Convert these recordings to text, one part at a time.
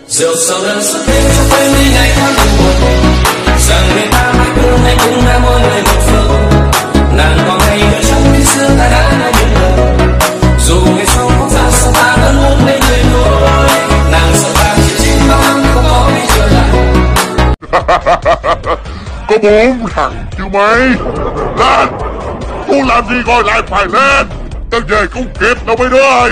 Rượu sầu đơn suốt đêm cho quên đi ngày tháng buồn, rằng người ta mãi thương hay cũng đã mỗi người một phương. Nàng có hay nhớ trong khi xưa ta đã nói những lời, dù ngày sau có ra sao ta vẫn muốn bên người thôi. Nàng sợ ta chỉ chính bao năm không có đi trở lại. Có 4 thằng chứ mấy. Lên, muốn làm gì gọi lại phải lên. Tao về không kịp đâu mấy đứa ơi.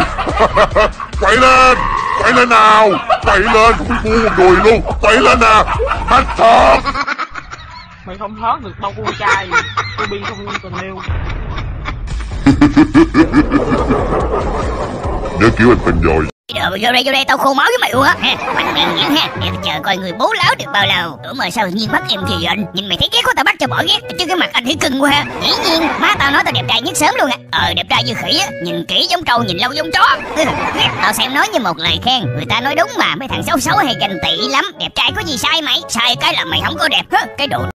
Quậy lên nào. Quậy lên, không biết ngu đùi luôn. Quậy lên nào, hết thật. Mày không thoát được bao con trai. Tôi biên không nhân tình yêu. Nhớ kiểu anh tình rồi. Vô đây tao khô máu với mày luôn á ha. Mạnh miệng nhẫn ha. Để tao chờ coi người bố láo được bao lâu. Ủa mà sao nhiên mắt em thì anh nhìn mày thấy ghét quá tao bắt cho bỏ ghét. Chứ cái mặt anh thấy cưng quá ha. Dĩ nhiên má tao nói tao đẹp trai nhất sớm luôn á. Đẹp trai như khỉ á. Nhìn kỹ giống trâu nhìn lâu giống chó. Tao xem nói như một lời khen. Người ta nói đúng mà, mấy thằng xấu xấu hay ganh tị lắm. Đẹp trai có gì sai mày. Sai cái là mày không có đẹp. Cái đồ